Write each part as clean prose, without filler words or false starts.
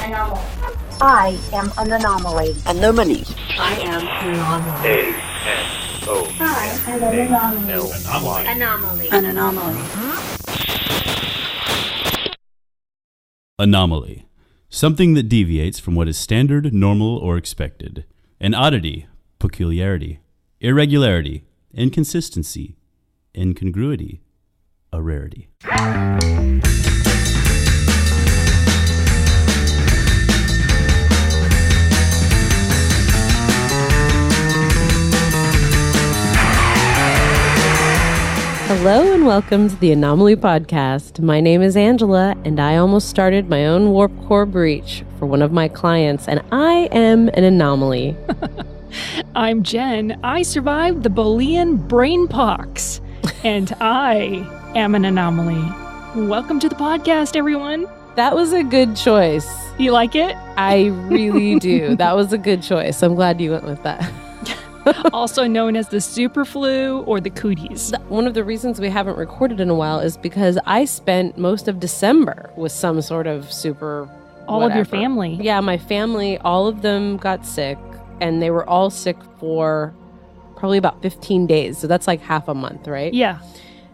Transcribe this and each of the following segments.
Anomaly. I am an anomaly. Anomaly. I am an anomaly. I am an anomaly. Anomaly. An anomaly. Anomaly. Something that deviates from what is standard, normal, or expected. An oddity, peculiarity, irregularity, inconsistency, incongruity, a rarity. Hello and welcome to the Anomaly Podcast. My name is Angela, and I almost started my own warp core breach for one of my clients, and I am an anomaly. I'm Jen. I survived the Bolian Brain Pox, and I am an anomaly. Welcome to the podcast, everyone. That was a good choice. You like it? I really do. That was a good choice. I'm glad you went with that. Also known as the super flu or the cooties. One of the reasons we haven't recorded in a while is because I spent most of December with some sort of super All whatever. of your family. Yeah, my family, all of them got sick, and they were all sick for probably about 15 days. So that's like half a month, right? Yeah.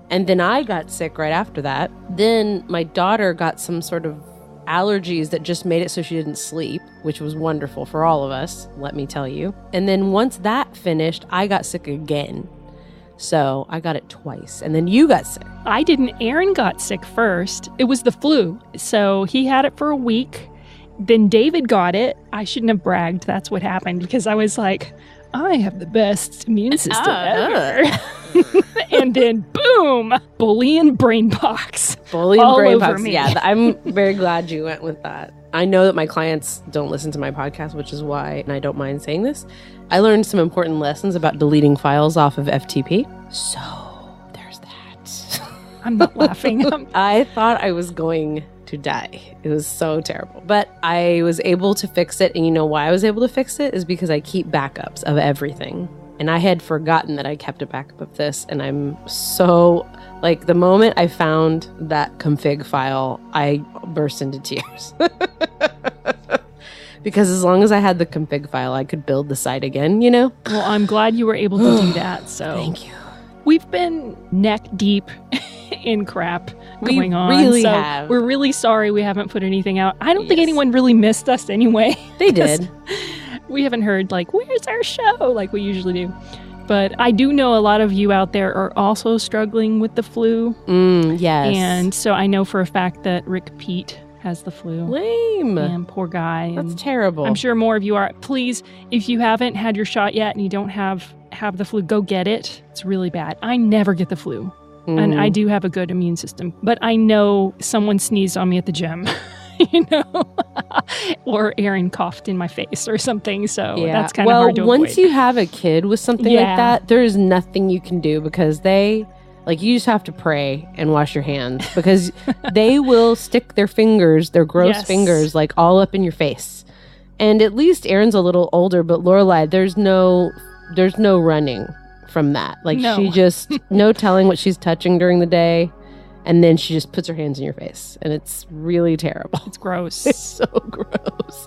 And then I got sick right after that. Then my daughter got some sort of allergies that just made it so she didn't sleep, which was wonderful for all of us, let me tell you. And then once that finished, I got sick again. So I got it twice. And then you got sick. I didn't. Aaron got sick first. It was the flu. So he had it for a week. Then David got it. I shouldn't have bragged. That's what happened because I was like, I have the best immune system ever. And then, boom, Bolian Brain Pox. Bolian Brain Pox. Me. Yeah, I'm very glad you went with that. I know that my clients don't listen to my podcast, which is why, and I don't mind saying this, I learned some important lessons about deleting files off of FTP. So, there's that. I'm not laughing. I thought I was going to die. It was so terrible. But I was able to fix it. And you know why I was able to fix it? Is because I keep backups of everything. And I had forgotten that I kept a backup of this. And I'm so, like, the moment I found that config file, I burst into tears. Because as long as I had the config file, I could build the site again, you know? Well, I'm glad you were able to do that. So Thank you. We've been neck deep in crap going on. We really so have. We're really sorry we haven't put anything out. I don't think Yes. anyone really missed us anyway. They did. We haven't heard, like, where's our show? Like we usually do. But I do know a lot of you out there are also struggling with the flu. Yes. And so I know for a fact that Rick Pete has the flu. Lame. And poor guy. That's and terrible. I'm sure more of you are. Please, if you haven't had your shot yet and you don't have the flu, go get it. It's really bad. I never get the flu. And I do have a good immune system. But I know someone sneezed on me at the gym, you know, or Aaron coughed in my face or something. So that's kind of hard to avoid. Once you have a kid with something like that, there's nothing you can do because you just have to pray and wash your hands because they will stick their fingers, their gross fingers, like all up in your face. And at least Aaron's a little older, but Lorelai, there's no running from that. Like she just, no telling what she's touching during the day. And then she just puts her hands in your face. And it's really terrible. It's gross. It's so gross.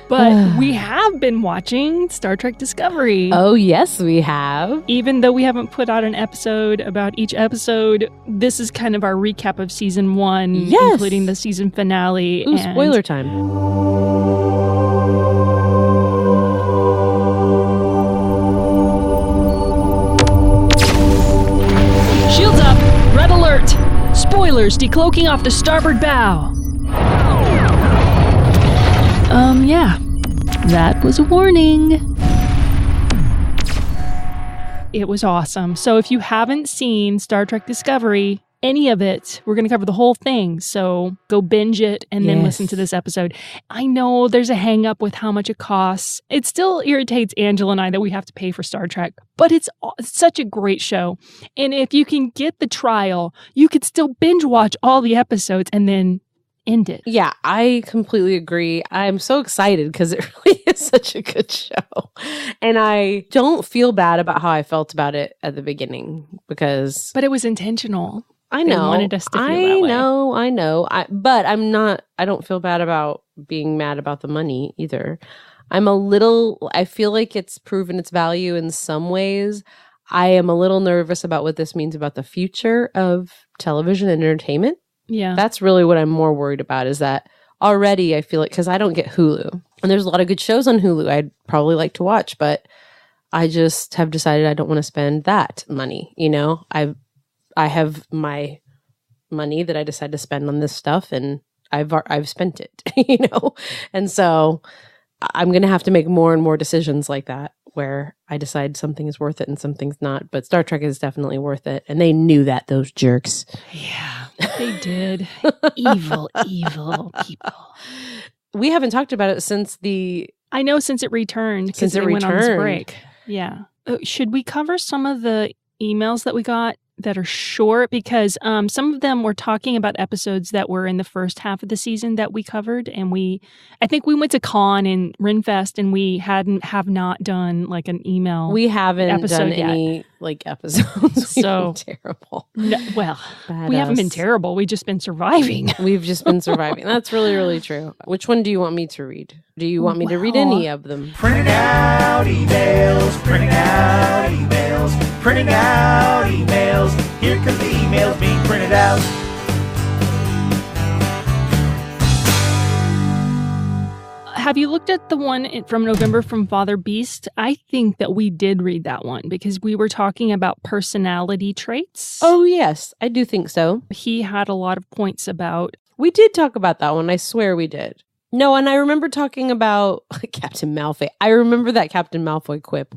But we have been watching Star Trek Discovery. Oh, yes, we have. Even though we haven't put out an episode about each episode, this is kind of our recap of season 1, including the season finale. Ooh, spoiler time. Shields up! Red alert! Spoilers decloaking off the starboard bow. Yeah. That was a warning. It was awesome. So if you haven't seen Star Trek Discovery, any of it, we're going to cover the whole thing. So go binge it and then listen to this episode. I know there's a hang up with how much it costs. It still irritates Angela and I that we have to pay for Star Trek, but it's such a great show. And if you can get the trial, you could still binge watch all the episodes and then end it. Yeah, I completely agree. I'm so excited because it really is such a good show. And I don't feel bad about how I felt about it at the beginning because... But it was intentional. I know. They wanted us to feel that way. I know. But I don't feel bad about being mad about the money either. I feel like it's proven its value in some ways. I am a little nervous about what this means about the future of television and entertainment. Yeah. That's really what I'm more worried about, is that already I feel like, because I don't get Hulu, and there's a lot of good shows on Hulu I'd probably like to watch, but I just have decided I don't want to spend that money. You know, I have my money that I decide to spend on this stuff, and I've spent it, you know, and so I'm going to have to make more and more decisions like that, where I decide something is worth it and something's not. But Star Trek is definitely worth it, and they knew that, those jerks. Yeah, they did. Evil people. We haven't talked about it since since it returned. Because it went on this break. Yeah. Should we cover some of the emails that we got that are short? Because some of them were talking about episodes that were in the first half of the season that we covered. And I think we went to Con and Renfest, and we have not done like an email. We haven't done any like episodes. So terrible. No, well, we haven't been terrible. We've just been surviving. We've just been surviving. That's really, really true. Which one do you want me to read? Do you want me to read any of them? Printing out emails, printing out emails, printing out emails. Here come the emails being printed out. Have you looked at the one from November from Father Beast? I think that we did read that one because we were talking about personality traits. Oh, yes. I do think so. He had a lot of points about... We did talk about that one. I swear we did. No, and I remember talking about Captain Malfoy. I remember that Captain Malfoy quip.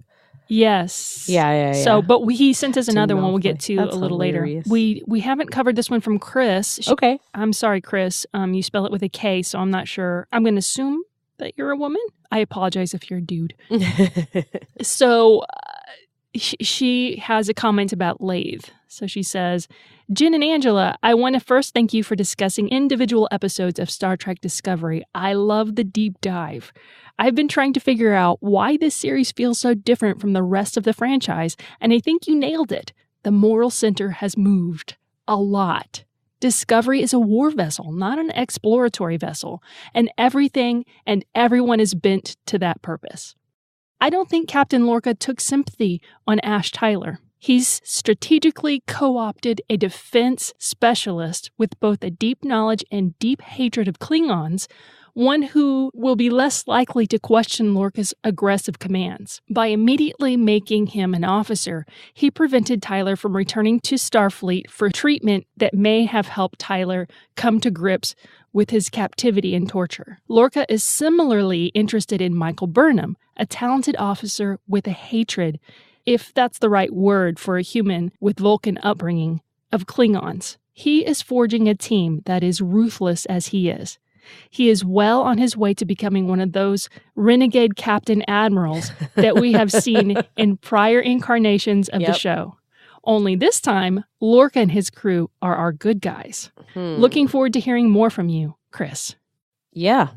Yes. Yeah. So, but he sent us another one we'll get to a little hilarious. later. We haven't covered this one from Chris. Okay. I'm sorry, Chris. You spell it with a K, so I'm not sure. I'm going to assume that you're a woman. I apologize if you're a dude. So she has a comment about Lathe. So she says, Jen and Angela, I want to first thank you for discussing individual episodes of Star Trek Discovery. I love the deep dive. I've been trying to figure out why this series feels so different from the rest of the franchise, and I think you nailed it. The moral center has moved a lot. Discovery is a war vessel, not an exploratory vessel, and everything and everyone is bent to that purpose. I don't think Captain Lorca took sympathy on Ash Tyler. He's strategically co-opted a defense specialist with both a deep knowledge and deep hatred of Klingons, one who will be less likely to question Lorca's aggressive commands. By immediately making him an officer, he prevented Tyler from returning to Starfleet for treatment that may have helped Tyler come to grips with his captivity and torture. Lorca is similarly interested in Michael Burnham, a talented officer with a hatred, if that's the right word for a human with Vulcan upbringing, of Klingons. He is forging a team that is ruthless as he is. He is well on his way to becoming one of those renegade captain admirals that we have seen in prior incarnations of the show. Only this time, Lorca and his crew are our good guys. Looking forward to hearing more from you, Chris. Yeah.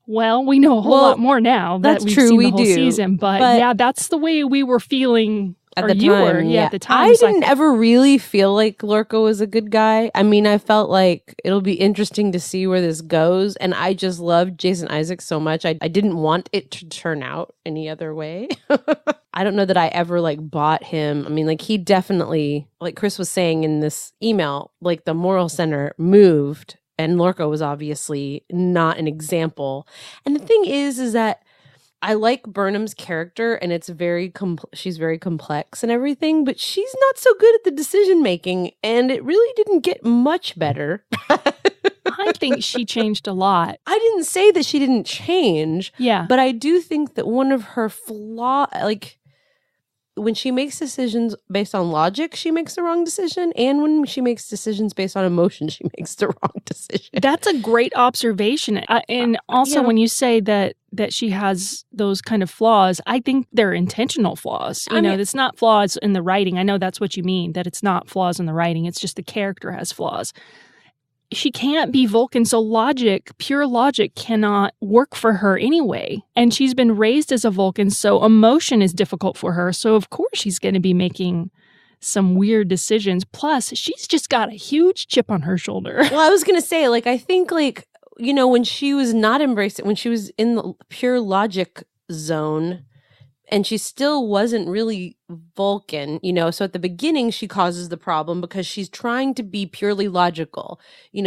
Well, we know a whole lot more now that we've seen the whole season, but yeah, that's the way we were feeling at the time. At the time. I didn't ever really feel like Lorca was a good guy. I mean, I felt like it'll be interesting to see where this goes, and I just loved Jason Isaacs so much. I didn't want it to turn out any other way. I don't know that I ever like bought him. I mean, like he definitely, like Chris was saying in this email, like the moral center moved. And Lorca was obviously not an example. And the thing is that I like Burnham's character, and it's she's very complex and everything, but she's not so good at the decision making, and it really didn't get much better. I think she changed a lot. I didn't say that she didn't change. Yeah. But I do think that one of her flaws, like when she makes decisions based on logic, she makes the wrong decision. And when she makes decisions based on emotion, she makes the wrong decision. That's a great observation. And also when you say that she has those kind of flaws, I think they're intentional flaws. You know, it's not flaws in the writing. I know that's what you mean, that it's not flaws in the writing. It's just the character has flaws. She can't be Vulcan, so pure logic cannot work for her anyway. And she's been raised as a Vulcan, so emotion is difficult for her. So of course she's going to be making some weird decisions. Plus, she's just got a huge chip on her shoulder. Well, I was going to say, like, I think, like, when she was not embracing, when she was in the pure logic zone, and she still wasn't really Vulcan, so at the beginning she causes the problem because she's trying to be purely logical.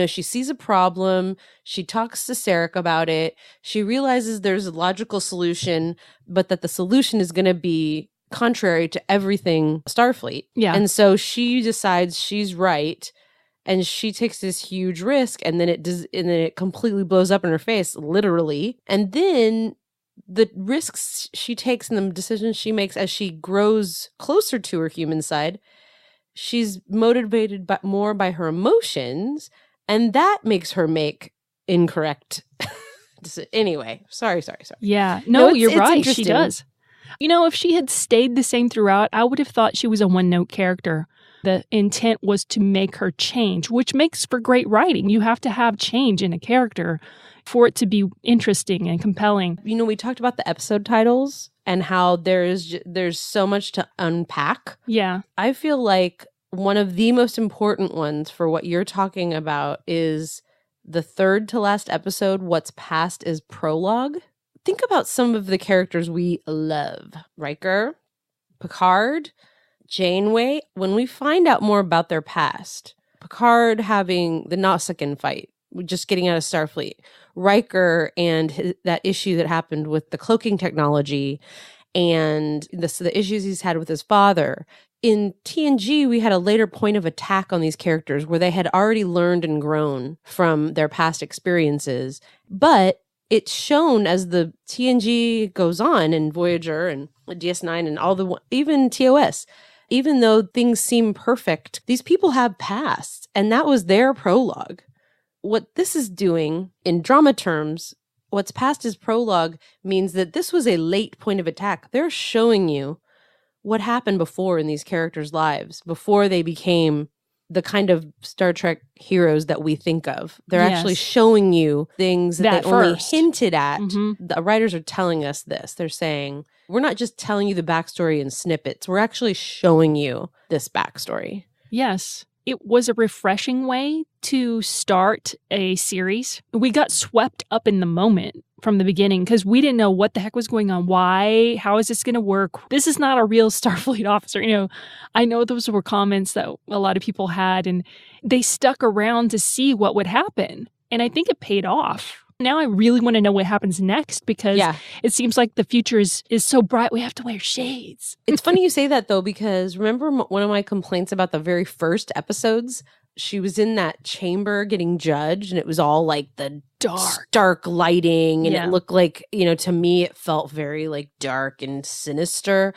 She sees a problem, she talks to Sarek about it, she realizes there's a logical solution, but that the solution is going to be contrary to everything Starfleet. Yeah. And so she decides she's right. And she takes this huge risk, and then it completely blows up in her face, literally. And then the risks she takes and the decisions she makes as she grows closer to her human side, she's motivated more by her emotions, and that makes her make incorrect. Anyway, sorry. Yeah, no, you're right. She does. If she had stayed the same throughout, I would have thought she was a one-note character. The intent was to make her change, which makes for great writing. You have to have change in a character for it to be interesting and compelling. We talked about the episode titles and how there's so much to unpack. Yeah. I feel like one of the most important ones for what you're talking about is the third to last episode, What's Past is Prologue. Think about some of the characters we love. Riker, Picard, Janeway. When we find out more about their past, Picard having the Nausicaan fight, just getting out of Starfleet, Riker and that issue that happened with the cloaking technology, and the issues he's had with his father. In TNG, we had a later point of attack on these characters where they had already learned and grown from their past experiences, but it's shown as the TNG goes on, and Voyager and DS9 and even TOS. Even though things seem perfect, these people have pasts, and that was their prologue. What this is doing, in drama terms, What's Past is Prologue means that this was a late point of attack. They're showing you what happened before in these characters' lives, before they became the kind of Star Trek heroes that we think of. They're actually showing you things that they only hinted at. Mm-hmm. The writers are telling us this. They're saying, we're not just telling you the backstory in snippets. We're actually showing you this backstory. Yes. It was a refreshing way to start a series. We got swept up in the moment from the beginning because we didn't know what the heck was going on. Why? How is this going to work? This is not a real Starfleet officer. I know those were comments that a lot of people had, and they stuck around to see what would happen. And I think it paid off. Now I really want to know what happens next because it seems like the future is so bright we have to wear shades. It's funny you say that, though, because remember one of my complaints about the very first episodes? She was in that chamber getting judged, and it was all like the dark lighting, and it looked like, to me, it felt very like dark and sinister.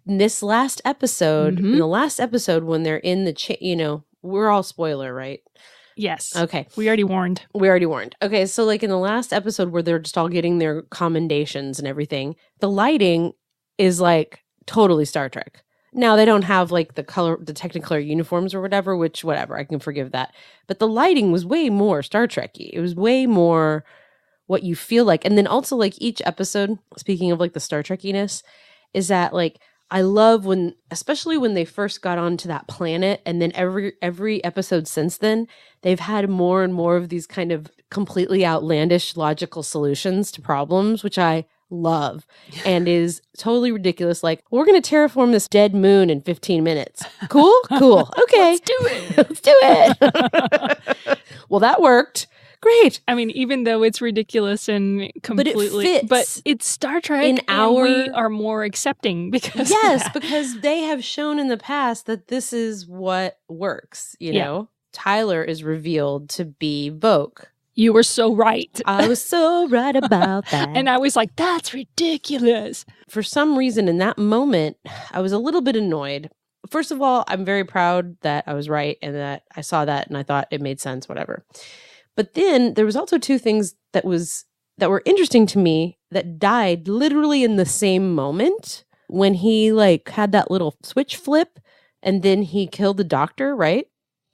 In this last episode, in the last episode, when they're in the, we're all spoiler, right? Yes. Okay. We already warned. Okay, so like in the last episode where they're just all getting their commendations and everything, the lighting is like totally Star Trek. Now they don't have like the Technicolor uniforms or whatever, I can forgive that. But the lighting was way more Star Trek-y. It was way more what you feel like. And then also like each episode, speaking of like the Star Trek-iness, is that like I love especially when they first got onto that planet, and then every episode since then, they've had more and more of these kind of completely outlandish logical solutions to problems, which I love and is totally ridiculous. Like, we're going to terraform this dead moon in 15 minutes. Cool? Cool. Okay. Let's do it. Well, that worked. Great. I mean, even though it's ridiculous and completely, but it's Star Trek, and we are more accepting because because they have shown in the past that this is what works. You know, Tyler is revealed to be Voq. You were so right. I was so right about that. And I was like, that's ridiculous. For some reason, in that moment, I was a little bit annoyed. First of all, I'm very proud that I was right and that I saw that and I thought it made sense, whatever. But then there was also two things that were interesting to me that died literally in the same moment when he like had that little switch flip and then he killed the doctor, right?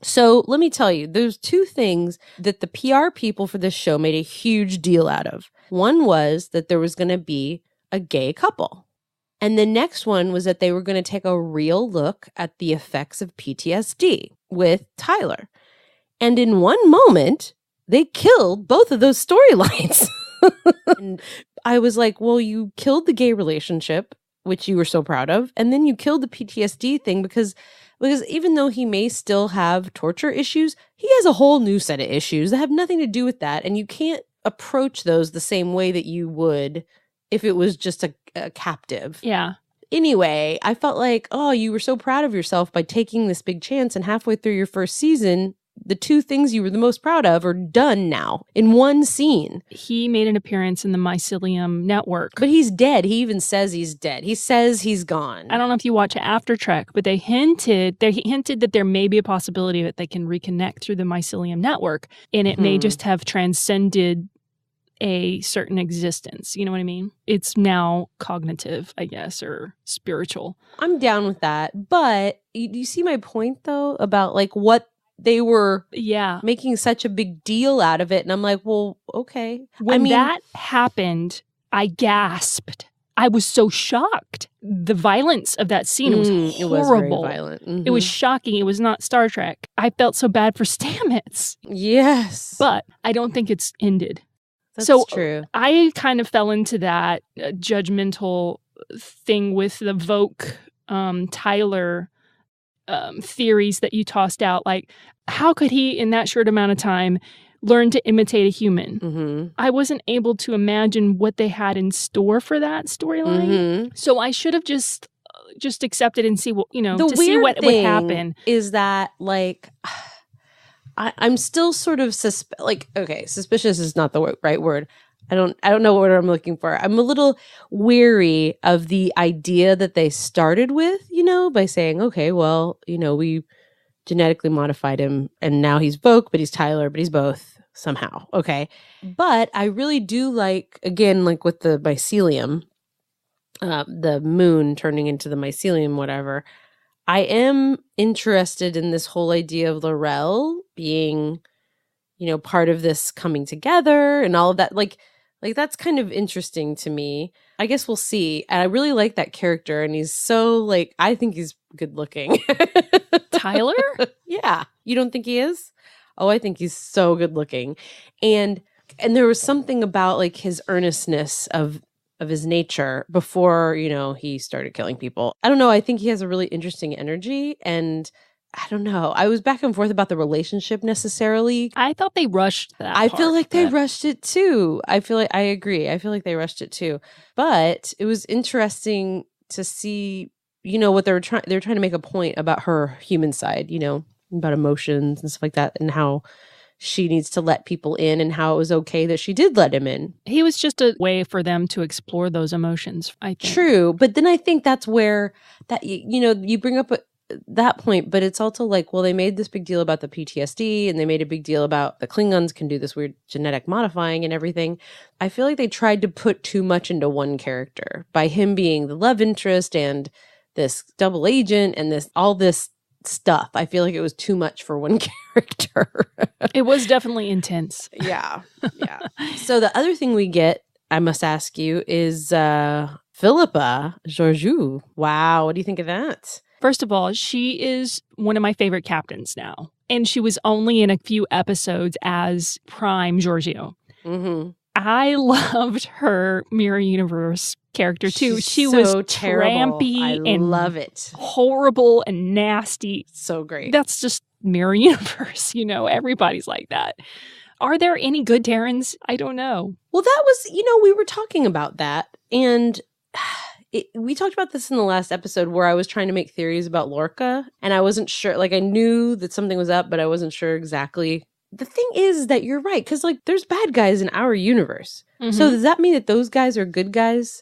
So let me tell you, there's two things that the PR people for this show made a huge deal out of. One was that there was going to be a gay couple. And the next one was that they were going to take a real look at the effects of PTSD with Tyler. And in one moment, they killed both of those storylines. And I was like, well, you killed the gay relationship, which you were so proud of, and then you killed the PTSD thing because even though he may still have torture issues, he has a whole new set of issues that have nothing to do with that, and you can't approach those the same way that you would if it was just a captive. Yeah. Anyway, I felt like, oh, you were so proud of yourself by taking this big chance, and halfway through your first season, the two things you were the most proud of are done now in one scene. He made an appearance in the Mycelium Network. But he's dead. He even says he's dead. He says he's gone. I don't know if you watch After Trek, but they hinted that there may be a possibility that they can reconnect through the Mycelium Network, and it may just have transcended a certain existence. You know what I mean? It's now cognitive, I guess, or spiritual. I'm down with that. But you see my point, though, about like what they were making such a big deal out of it. And I'm like, well, okay. When that happened, I gasped. I was so shocked. The violence of that scene, it was horrible. It was very violent. Mm-hmm. It was shocking. It was not Star Trek. I felt so bad for Stamets. Yes. But I don't think it's ended. That's so true. I kind of fell into that judgmental thing with the Voke Tyler theories that you tossed out. Like, how could he, in that short amount of time, learn to imitate a human? Mm-hmm. I wasn't able to imagine what they had in store for that storyline. Mm-hmm. So I should have just accepted and see what, see what would happen. Is that like... I'm still sort of suspicious is not the right word. I don't know what word I'm looking for. I'm a little weary of the idea that they started with, by saying, okay, well, we genetically modified him and now he's Voke, but he's Tyler, but he's both somehow. Okay. But I really do like, again, like with the mycelium, the moon turning into the mycelium, whatever. I am interested in this whole idea of Laurel being, part of this coming together and all of that. Like that's kind of interesting to me. I guess we'll see. And I really like that character. And he's so I think he's good looking. Tyler? Yeah. You don't think he is? Oh, I think he's so good looking. And there was something about his earnestness of his nature before, he started killing people. I don't know. I think he has a really interesting energy, and I don't know. I was back and forth about the relationship necessarily. I thought they rushed that. I feel like they rushed it too. I agree. I feel like they rushed it too. But it was interesting to see, what they were trying to make a point about her human side, about emotions and stuff like that, and how she needs to let people in, and how it was okay that she did let him in. He was just a way for them to explore those emotions, I think. True. But then I think that's where that, you bring up that point, but it's also they made this big deal about the PTSD, and they made a big deal about the Klingons can do this weird genetic modifying and everything. I feel like they tried to put too much into one character by him being the love interest and this double agent and all this stuff. I feel like it was too much for one character. It was definitely intense. Yeah. So the other thing we get, I must ask you, is Philippa George. Wow, what do you think of that? First of all, she is one of my favorite captains now. And she was only in a few episodes as Prime Giorgio. Mm-hmm. I loved her Mirror Universe character too. She so was terrible. trampy and love it. Horrible and nasty. So great. That's just Mirror Universe. Everybody's like that. Are there any good Terrans? I don't know. Well, that was, we were talking about that. And we talked about this in the last episode where I was trying to make theories about Lorca. And I wasn't sure. I knew that something was up, but I wasn't sure exactly. The thing is that you're right. Because there's bad guys in our universe. Mm-hmm. So does that mean that those guys are good guys?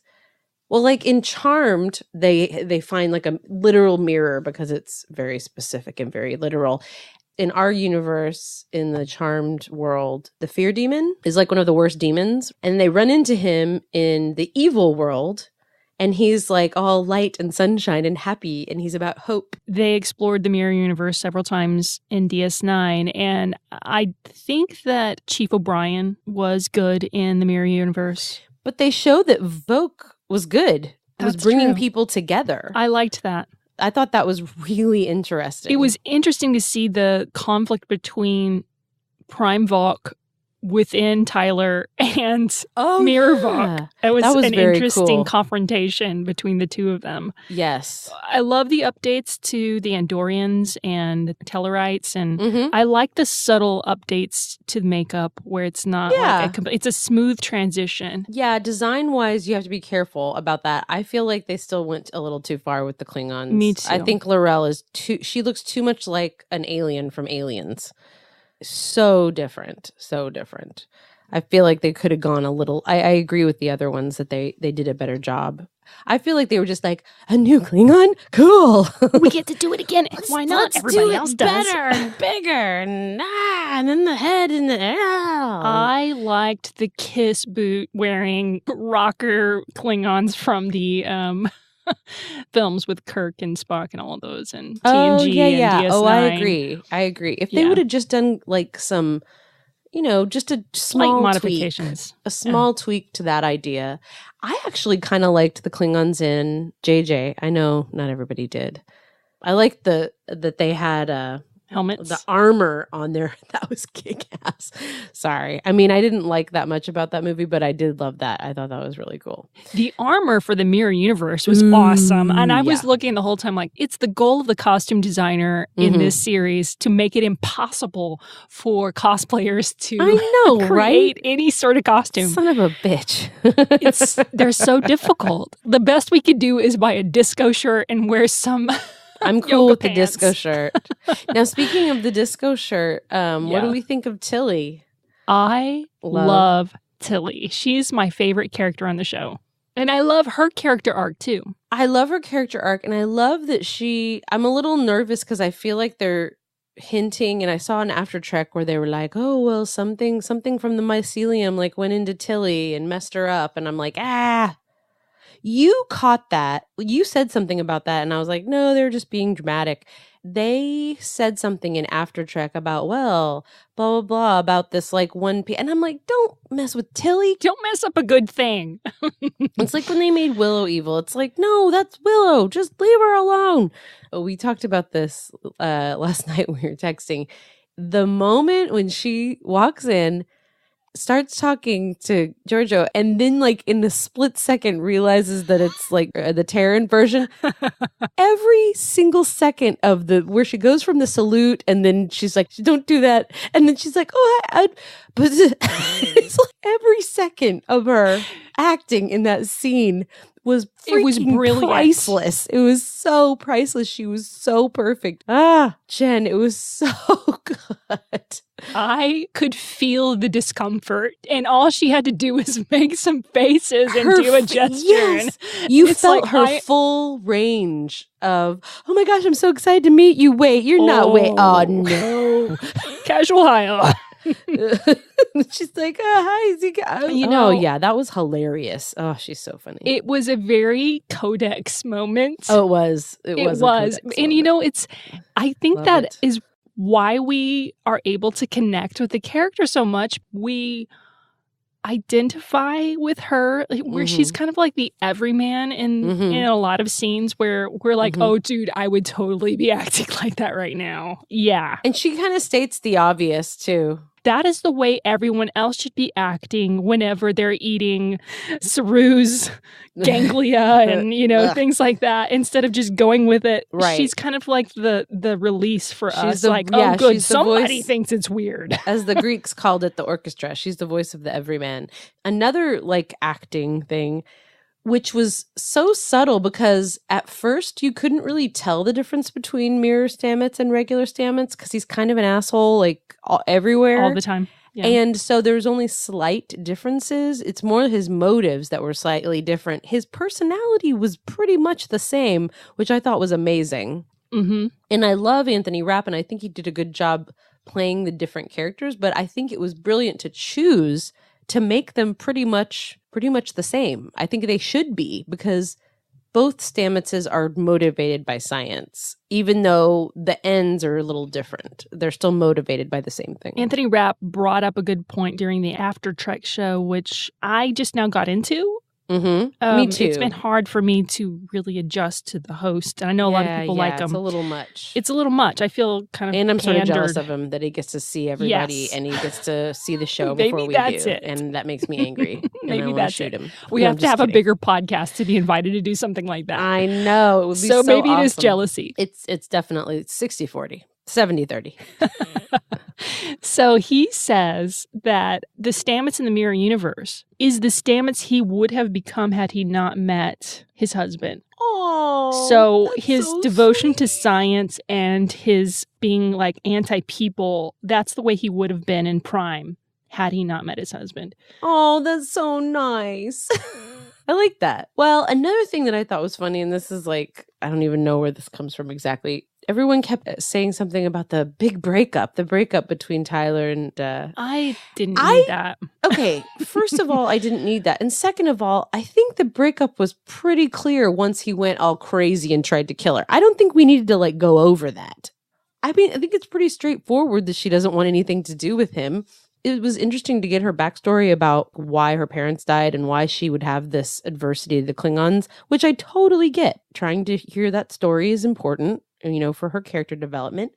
Well, in Charmed, they find a literal mirror because it's very specific and very literal. In our universe, in the Charmed world, the fear demon is one of the worst demons. And they run into him in the evil world. And he's all light and sunshine and happy. And he's about hope. They explored the Mirror Universe several times in DS9. And I think that Chief O'Brien was good in the Mirror Universe. But they show that Voke was good. It was bringing people together. I liked that. I thought that was really interesting. It was interesting to see the conflict between Prime Vogue within Tyler and Mirvok. It was an interesting confrontation between the two of them. Yes. I love the updates to the Andorians and Tellarites, and I like the subtle updates to makeup where it's not it's a smooth transition. Yeah, design-wise, you have to be careful about that. I feel like they still went a little too far with the Klingons. Me too. I think L'Rell is she looks too much like an alien from Aliens. So different. I feel like they could have gone a little. I agree with the other ones that they did a better job. I feel like they were just like, a new Klingon? Cool. We get to do it again. Why not? Everybody else does. Better and bigger and then the head and the I liked the kiss boot wearing rocker Klingons from the films with Kirk and Spock and all of those, and TNG and DS9. Oh, I agree. If they would have just done like some, just a small modifications, a small tweak to that idea. I actually kind of liked the Klingons in JJ. I know not everybody did. I liked that they had helmets, the armor on there. That was kick-ass. Sorry. I mean, I didn't like that much about that movie, but I did love that. I thought that was really cool. The armor for the Mirror Universe was awesome. And I was looking the whole time like, it's the goal of the costume designer in this series to make it impossible for cosplayers to create any sort of costume. Son of a bitch. They're so difficult. The best we could do is buy a disco shirt and wear some... I'm cool with the disco shirt. Now, speaking of the disco shirt, what do we think of Tilly? I love Tilly. She's my favorite character on the show. And I love her character arc, too. I love her character arc, and I love that I'm a little nervous because I feel like they're hinting, and I saw an after trek where they were like, oh, well, something from the mycelium like went into Tilly and messed her up. And I'm like, you caught that. You said something about that. And I was like, no, they're just being dramatic. They said something in After Trek about, well, blah, blah, blah, about this like and I'm like, don't mess with Tilly. Don't mess up a good thing. It's like when they made Willow evil. It's like, no, that's Willow. Just leave her alone. We talked about this last night when we were texting. The moment when she walks in, starts talking to Giorgio, and then like in the split second realizes that it's like the Terran version. Every single second of where she goes from the salute, and then she's like, don't do that, and then she's like, but it's like every second of her acting in that scene was brilliant. Priceless. It was so priceless. She was so perfect. Jen, it was so good. I could feel the discomfort, and all she had to do was make some faces and do a gesture. Yes. You felt like her full range of, oh my gosh, I'm so excited to meet you. Wait, you're not. Wait, oh no. Casual high. She's like, hi, Zika. That was hilarious. Oh, she's so funny. It was a very Codex moment. Oh, it was. It was. And I think that is why we are able to connect with the character so much. We identify with her, where she's kind of like the everyman in a lot of scenes where we're like, oh, dude, I would totally be acting like that right now. Yeah. And she kind of states the obvious, too. That is the way everyone else should be acting whenever they're eating Saru's ganglia and, things like that, instead of just going with it. Right. She's kind of like the release for us. Oh, good, somebody thinks it's weird. As the Greeks called it, the orchestra. She's the voice of the everyman. Another, acting thing, which was so subtle because at first you couldn't really tell the difference between Mirror Stamets and regular Stamets because he's kind of an asshole everywhere. All the time. Yeah. And so there's only slight differences. It's more his motives that were slightly different. His personality was pretty much the same, which I thought was amazing. Mm-hmm. And I love Anthony Rapp, and I think he did a good job playing the different characters, but I think it was brilliant to choose to make them pretty much the same. I think they should be, because both Stametses are motivated by science, even though the ends are a little different. They're still motivated by the same thing. Anthony Rapp brought up a good point during the After Trek show, which I just now got into. Mm-hmm. Me too. It's been hard for me to really adjust to the host. And I know a lot of people like him. It's a little much. It's a little much. I feel kind of And I'm sort of pandered. jealous of him that he gets to see everybody and he gets to see the show before we do. It. And that makes me angry. Maybe that's shoot it. him. We have to have a bigger podcast to be invited to do something like that. I know. It would be so maybe awesome. It is jealousy. It's definitely 60-40. 70-30. So he says that the Stamets in the Mirror Universe is the Stamets he would have become had he not met his husband. Oh, so his devotion to science and his being like anti-people, that's the way he would have been in Prime had he not met his husband. Oh, that's so nice. I like that. Well, another thing that I thought was funny, and this is like, I don't even know where this comes from exactly. Everyone kept saying something about the big breakup, the breakup between Tyler and... I didn't need that. Okay, first of all, I didn't need that. And second of all, I think the breakup was pretty clear once he went all crazy and tried to kill her. I don't think we needed to like go over that. I mean, I think it's pretty straightforward that she doesn't want anything to do with him. It was interesting to get her backstory about why her parents died and why she would have this adversity to the Klingons, which I totally get. Trying to hear that story is important, you know, for her character development.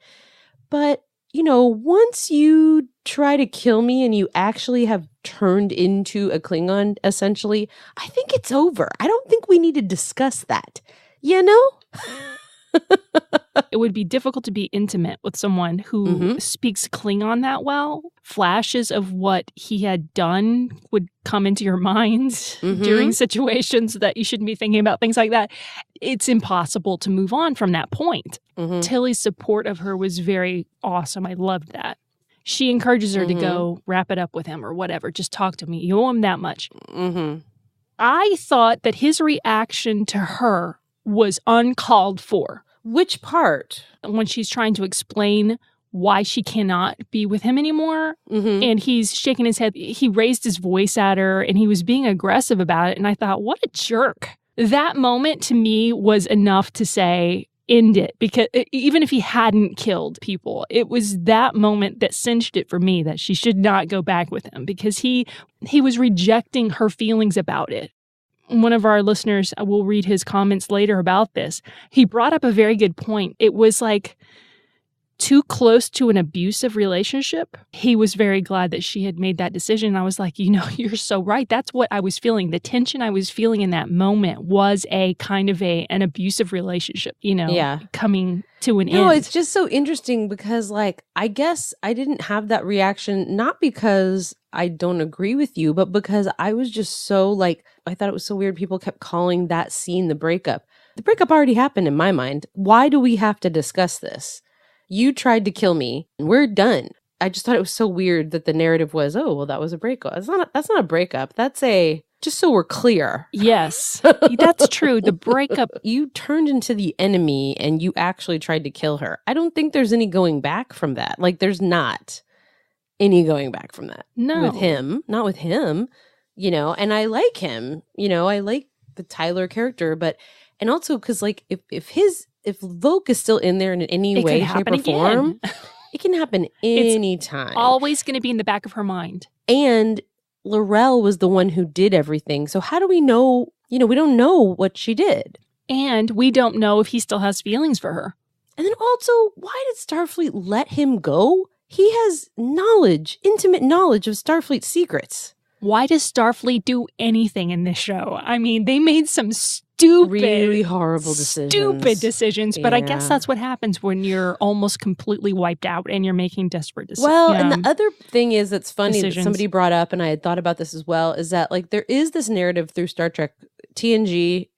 But, you know, once you try to kill me and you actually have turned into a Klingon, essentially, I think it's over. I don't think we need to discuss that. You know? It would be difficult to be intimate with someone who speaks Klingon that well. Flashes of what he had done would come into your mind during situations that you shouldn't be thinking about, things like that. It's impossible to move on from that point. Tilly's support of her was very awesome. I loved that. She encourages her to go wrap it up with him or whatever. Just talk to me. You owe him that much. I thought that his reaction to her was uncalled for. Which part? When she's trying to explain why she cannot be with him anymore, and he's shaking his head. He raised his voice at her, and he was being aggressive about it, and I thought, what a jerk. That moment to me was enough to say, end it, because even if he hadn't killed people, it was that moment that cinched it for me that she should not go back with him, because he was rejecting her feelings about it. One of our listeners, will read his comments later about this. He brought up a very good point. It was like too close to an abusive relationship. He was very glad that she had made that decision. I was like, you know, you're so right. That's what I was feeling. The tension I was feeling in that moment was a kind of an abusive relationship, you know, coming to an end. No, it's just so interesting because, like, I guess I didn't have that reaction, not because I don't agree with you, but because I was just so, like, I thought it was so weird people kept calling that scene the breakup. The breakup already happened in my mind. Why do we have to discuss this? You tried to kill me, and we're done. I just thought it was so weird that the narrative was, oh, well, that was a breakup. That's not a breakup. That's just so we're clear. Yes, that's true. The breakup. You turned into the enemy and you actually tried to kill her. I don't think there's any going back from that. Like, there's not any going back from that. No. With him. Not with him. You know, and I like him. You know, I like the Tyler character, but, and also because, like, if Voke is still in there in any way, shape, or form, it can happen anytime. It's always going to be in the back of her mind. And Laurel was the one who did everything. So how do we know, you know, we don't know what she did. And we don't know if he still has feelings for her. And then also, why did Starfleet let him go? He has knowledge, intimate knowledge of Starfleet secrets. Why does Starfleet do anything in this show? I mean, they made some really horrible decisions. But I guess that's what happens when you're almost completely wiped out and you're making desperate decisions. Well, and the other thing is that's funny that somebody brought up, and I had thought about this as well, is that, like, there is this narrative through Star Trek, TNG,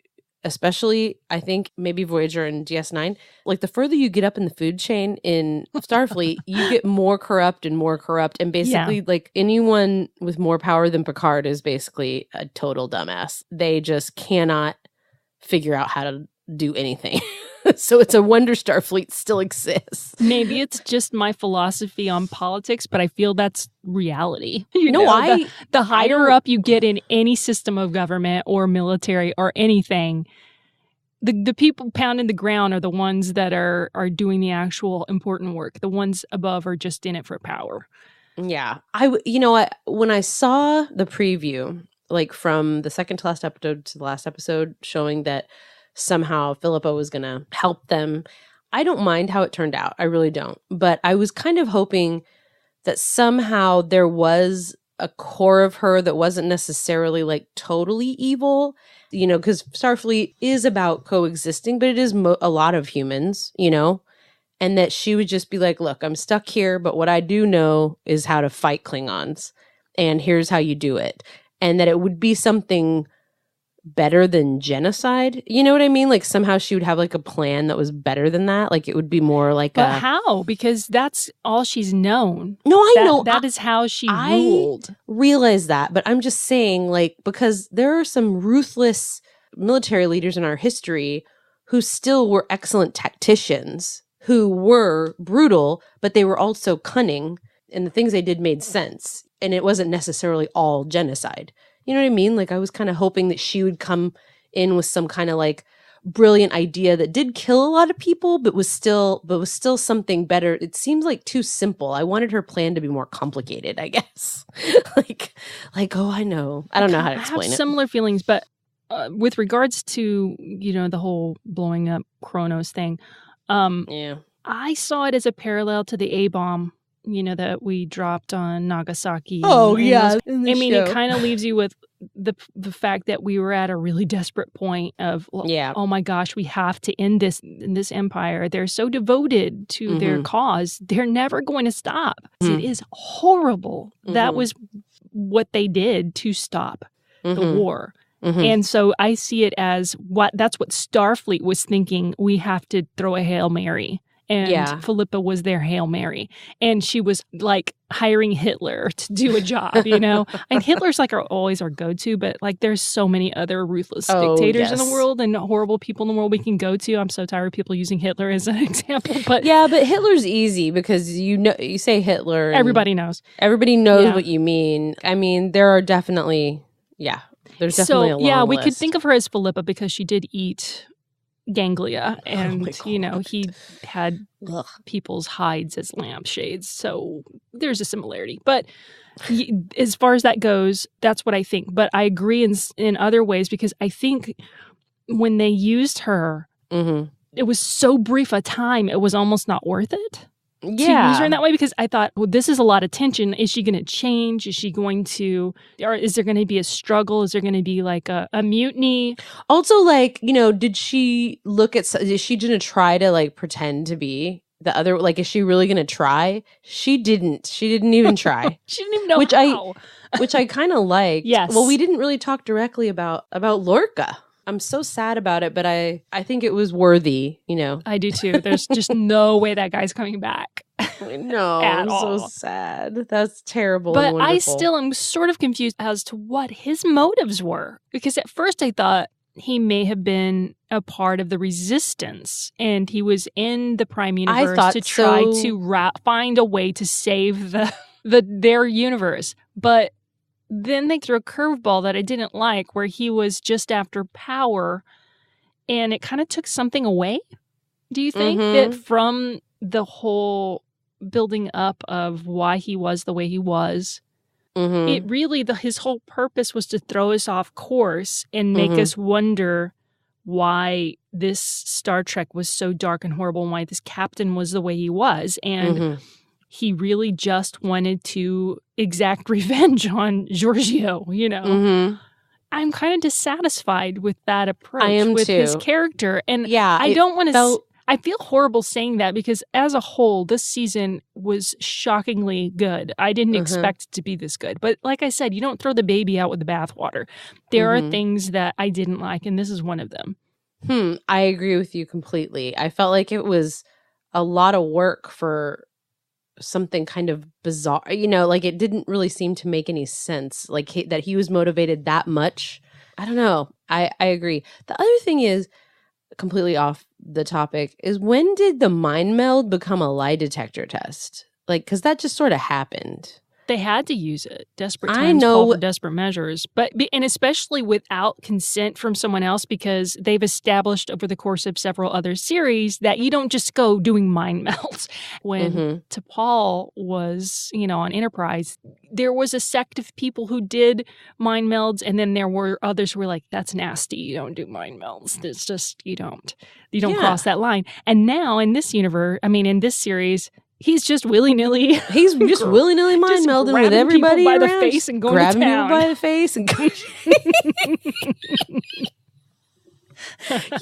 especially, I think, maybe Voyager and DS9, like, the further you get up in the food chain in Starfleet, you get more corrupt, and basically, like, anyone with more power than Picard is basically a total dumbass. They just cannot figure out how to do anything. So it's a wonder Starfleet still exists. Maybe it's just my philosophy on politics, but I feel that's reality. The higher up you get in any system of government or military or anything, the people pounding the ground are the ones that are doing the actual important work. The ones above are just in it for power. Yeah. When I saw the preview like from the second to last episode to the last episode, showing that somehow Philippa was going to help them. I don't mind how it turned out. I really don't. But I was kind of hoping that somehow there was a core of her that wasn't necessarily like totally evil, you know, because Starfleet is about coexisting, but it is a lot of humans, you know, and that she would just be like, look, I'm stuck here, but what I do know is how to fight Klingons, and here's how you do it. And that it would be something better than genocide. You know what I mean? Like somehow she would have like a plan that was better than that. Like it would be more like But how? Because that's all she's known. No, I know. That is how she ruled. I realize that, but I'm just saying, like, because there are some ruthless military leaders in our history who still were excellent tacticians, who were brutal, but they were also cunning, and the things they did made sense. And it wasn't necessarily all genocide. You know what I mean? Like I was kind of hoping that she would come in with some kind of like brilliant idea that did kill a lot of people, but was still something better. It seems like too simple. I wanted her plan to be more complicated, I guess. like, oh, I know. I don't know how to explain it. I have similar feelings, but with regards to, you know, the whole blowing up Kronos thing, I saw it as a parallel to the A-bomb, you know, that we dropped on Nagasaki. Oh, yeah. It kind of leaves you with the fact that we were at a really desperate point of, oh my gosh, we have to end this empire. They're so devoted to their cause. They're never going to stop. It is horrible. That was what they did to stop the war. And so I see it as that's what Starfleet was thinking. We have to throw a Hail Mary. And Philippa was their Hail Mary. And she was like hiring Hitler to do a job, you know? And Hitler's like always our go-to, but like there's so many other ruthless dictators in the world and horrible people in the world we can go to. I'm so tired of people using Hitler as an example. But yeah, but Hitler's easy because you say Hitler. Everybody knows. Everybody knows what you mean. I mean, there are definitely, there's definitely a long list. We could think of her as Philippa because she did eat ganglia, and you know, he had people's hides as lampshades, so there's a similarity. But as far as that goes, that's what I think. But I agree in other ways, because I think when they used her, it was so brief a time, it was almost not worth it to use her in that way, because I thought, well, this is a lot of tension. Is she going to change? Is she going to, or is there going to be a struggle? Is there going to be like a mutiny? Also, like, you know, is she going to try to like pretend to be the other? Like, is she really going to try? She didn't even try. She didn't even know how. Which I kind of liked. Yes. Well, we didn't really talk directly about Lorca. I'm so sad about it, but I think it was worthy, you know. I do too. There's just no way that guy's coming back. No, I'm so sad. That's terrible. But I still am sort of confused as to what his motives were. Because at first I thought he may have been a part of the resistance, and he was in the Prime Universe to try to find a way to save their universe. But then they threw a curveball that I didn't like, where he was just after power, and it kind of took something away. Do you think that from the whole building up of why he was the way he was, it really, his whole purpose was to throw us off course and make us wonder why this Star Trek was so dark and horrible, and why this captain was the way he was. And he really just wanted to exact revenge on Giorgio, you know. I'm kind of dissatisfied with that approach. I am with too. His character. And I don't want to... I feel horrible saying that, because as a whole, this season was shockingly good. I didn't expect it to be this good. But like I said, you don't throw the baby out with the bathwater. There are things that I didn't like, and this is one of them. I agree with you completely. I felt like it was a lot of work for something kind of bizarre, you know, like it didn't really seem to make any sense, like that he was motivated that much. I don't know. I agree. The other thing is, completely off the topic, is when did the mind meld become a lie detector test? Like, because that just sort of happened. They had to use it. Desperate times call for desperate measures. And especially without consent from someone else, because they've established over the course of several other series that you don't just go doing mind melds. When T'Pol was, on Enterprise, there was a sect of people who did mind melds, and then there were others who were like, that's nasty. You don't do mind melds. It's just, you don't cross that line. And now in this universe, in this series, he's just willy-nilly. He's just willy-nilly mind melding with everybody by around. The face and going grabbing to town. People by the face and going.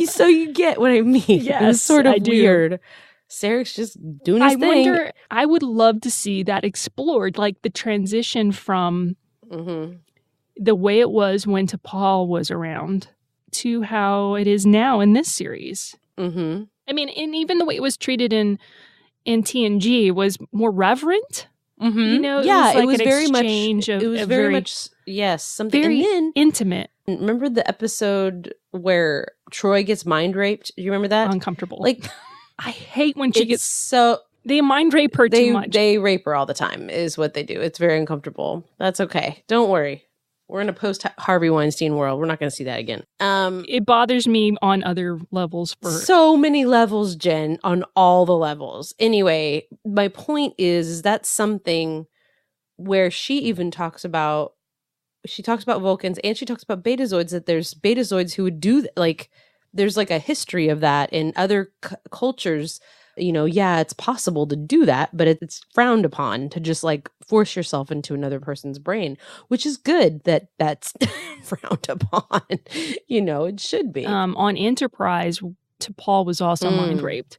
So you get what I mean. Yes, it's sort of weird. Sarek's just doing his thing. I would love to see that explored, like the transition from the way it was when T'Pol was around to how it is now in this series. And even the way it was treated in TNG was more reverent. It was very much something very intimate. Remember the episode where Troy gets mind raped? Do you remember that? Uncomfortable. Like, I hate when she gets they mind rape her too much. They rape her all the time is what they do. It's very uncomfortable. That's okay. Don't worry. We're in a post-Harvey Weinstein world. We're not going to see that again. It bothers me on other levels. So many levels, Jen, on all the levels. Anyway, my point is that's something where she even talks about Vulcans and she talks about Betazoids, that there's Betazoids who would do there's like a history of that in other cultures. It's possible to do that, but it's frowned upon to just like force yourself into another person's brain, which is good that that's frowned upon. It should be. On Enterprise, T'Pol was also mind raped,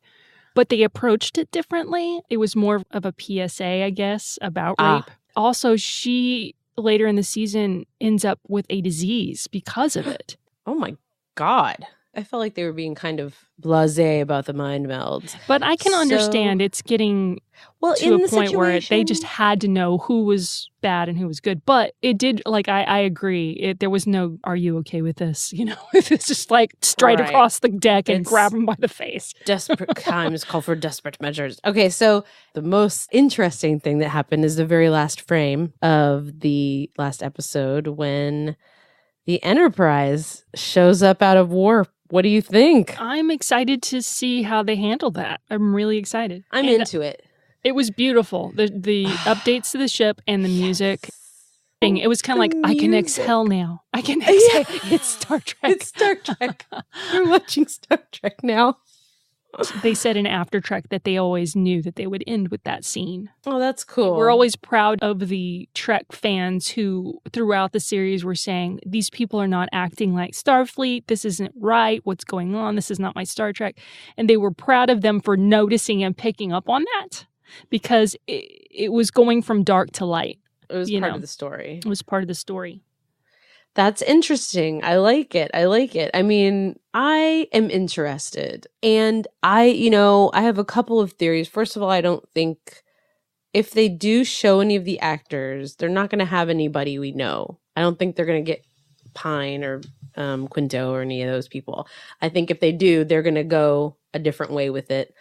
but they approached it differently. It was more of a PSA, I guess, about rape. Also, she later in the season ends up with a disease because of it. Oh my God. I felt like they were being kind of blasé about the mind melds. But I can understand it's getting to a point where they just had to know who was bad and who was good. But it did, I agree. There was no, are you okay with this? It's just like straight across the deck and grab him by the face. Desperate times call for desperate measures. Okay, so the most interesting thing that happened is the very last frame of the last episode when the Enterprise shows up out of warp. What do you think? I'm excited to see how they handle that. I'm really excited. I'm into it. It was beautiful. The updates to the ship and the music thing. It was kind of like, I can exhale now. I can exhale. It's Star Trek. It's Star Trek. We're watching Star Trek now. They said in After Trek that they always knew that they would end with that scene. Oh, that's cool. We're always proud of the Trek fans who, throughout the series, were saying, these people are not acting like Starfleet. This isn't right. What's going on? This is not my Star Trek. And they were proud of them for noticing and picking up on that because it was going from dark to light. It was part of the story. It was part of the story. That's interesting. I like it. I mean, I am interested. And I have a couple of theories. First of all, I don't think if they do show any of the actors, they're not going to have anybody we know. I don't think they're going to get Pine or Quinto or any of those people. I think if they do, they're going to go a different way with it.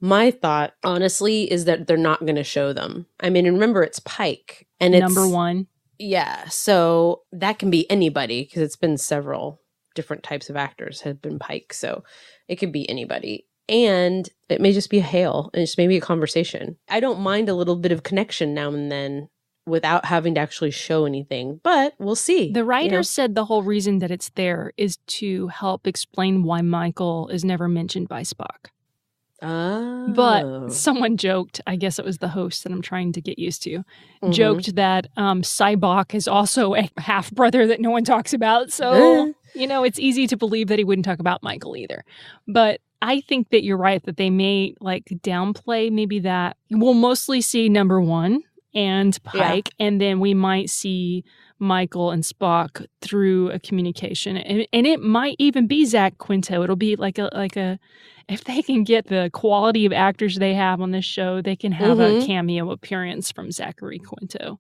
My thought, honestly, is that they're not going to show them. I mean, and remember, it's Pike. And it's number one. Yeah, so that can be anybody because it's been several different types of actors have been Pike, so it could be anybody. And it may just be a hail, and it's maybe a conversation. I don't mind a little bit of connection now and then without having to actually show anything, but we'll see. The writer said the whole reason that it's there is to help explain why Michael is never mentioned by Spock. Oh. But someone joked, I guess it was the host that I'm trying to get used to, joked that Cybok is also a half-brother that no one talks about. So, it's easy to believe that he wouldn't talk about Michael either. But I think that you're right, that they may downplay maybe that. We'll mostly see number one and Pike, and then we might see Michael and Spock through a communication. And it might even be Zach Quinto. It'll be like a if they can get the quality of actors they have on this show, they can have a cameo appearance from Zachary Quinto.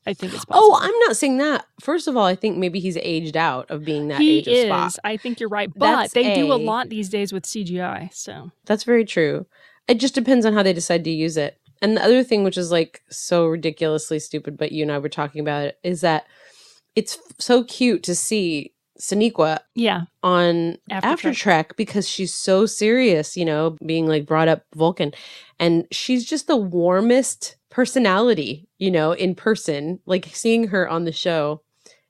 I think it's possible. Oh, I'm not saying that. First of all, I think maybe he's aged out of being that age of Spock. I think you're right. But they do a lot these days with CGI. So that's very true. It just depends on how they decide to use it. And the other thing, which is like so ridiculously stupid, but you and I were talking about it, is that it's so cute to see Sonequa on After Trek because she's so serious, you know, being like brought up Vulcan. And she's just the warmest personality, you know, in person, like seeing her on the show.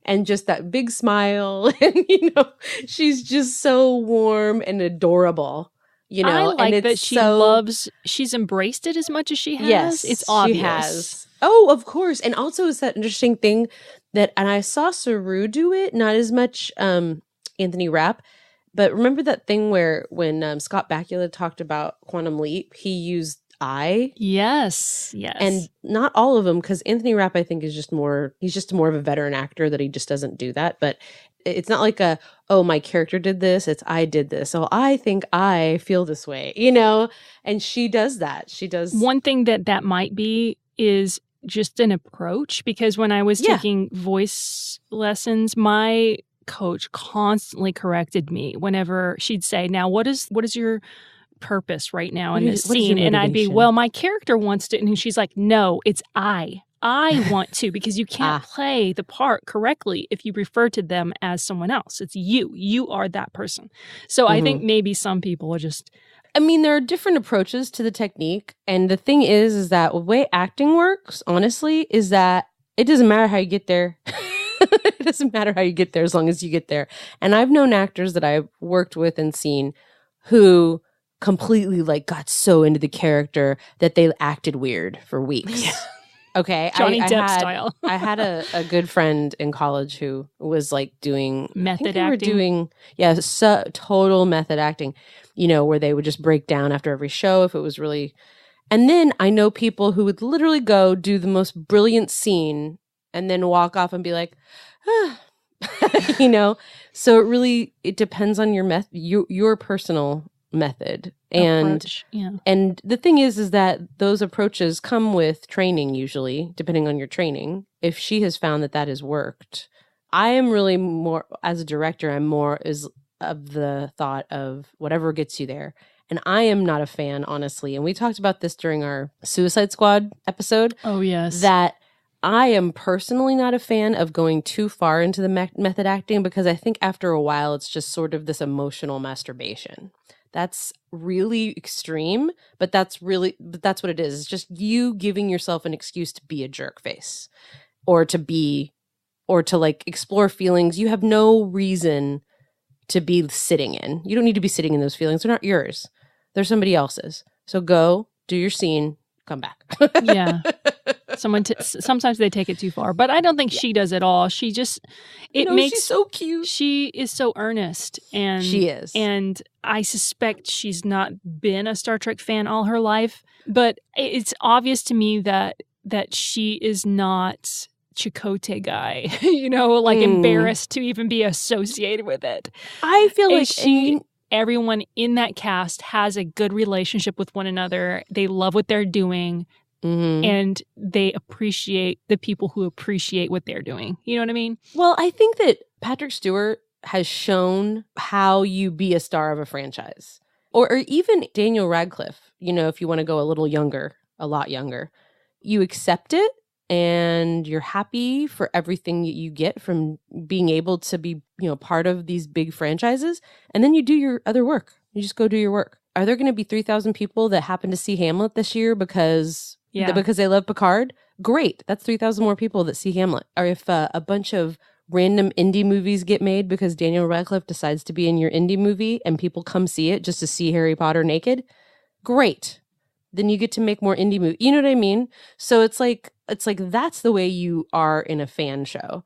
And just that big smile. And, you know, she's just so warm and adorable, you know. I like and that she's embraced it as much as she has. Yes, it's obvious. She has. Oh, of course. And also it's that interesting thing that, and I saw Saru do it, not as much Anthony Rapp, but remember that thing where when Scott Bakula talked about Quantum Leap, he used I. Yes. And not all of them, because Anthony Rapp, I think, is just more, he's just more of a veteran actor that he just doesn't do that. But it's not like my character did this, it's I did this. So I think I feel this way, you know? And she does that. She does. One thing that might be is just an approach, because when I was taking voice lessons, my coach constantly corrected me whenever she'd say, now, what is your purpose right now in this scene? And I'd be, well, my character wants to, and she's like, no, it's I want to, because you can't play the part correctly if you refer to them as someone else. It's you are that person. So I think maybe some people are just, I mean, there are different approaches to the technique, and the thing is that the way acting works, honestly, is that it doesn't matter how you get there. It doesn't matter how you get there as long as you get there. And I've known actors that I've worked with and seen who completely like got so into the character that they acted weird for weeks. Okay. Johnny Depp style. I had a good friend in college who was like doing method acting. Total method acting, you know, where they would just break down after every show if it was really. And then I know people who would literally go do the most brilliant scene and then walk off and be like, you know. So it depends on your personal method and and the thing is that those approaches come with training, usually depending on your training. If she has found that has worked, I am really more, as a director, I'm more is of the thought of whatever gets you there. And I am not a fan, honestly, and we talked about this during our Suicide Squad episode. Oh yes, that I am personally not a fan of going too far into the method acting, because I think after a while it's just sort of this emotional masturbation. That's really extreme, but that's what it is. It's just you giving yourself an excuse to be a jerk face or to like explore feelings you have no reason to be sitting in. You don't need to be sitting in those feelings. They're not yours. They're somebody else's. So go, do your scene, come back. Yeah. Sometimes they take it too far, but I don't think she does at all. She just, she's so cute. She is so earnest, and she is. And I suspect she's not been a Star Trek fan all her life, but it's obvious to me that she is not Chakotay guy, you know, like embarrassed to even be associated with it. I feel like everyone in that cast has a good relationship with one another. They love what they're doing. And they appreciate the people who appreciate what they're doing. You know what I mean? Well, I think that Patrick Stewart has shown how you be a star of a franchise. Or even Daniel Radcliffe, you know, if you want to go a lot younger, you accept it and you're happy for everything that you get from being able to be, you know, part of these big franchises. And then you do your other work. You just go do your work. Are there going to be 3,000 people that happen to see Hamlet this year because they love Picard? Great. That's 3,000 more people that see Hamlet. Or if a bunch of random indie movies get made because Daniel Radcliffe decides to be in your indie movie and people come see it just to see Harry Potter naked, great. Then you get to make more indie movies. You know what I mean? So it's like that's the way you are in a fan show.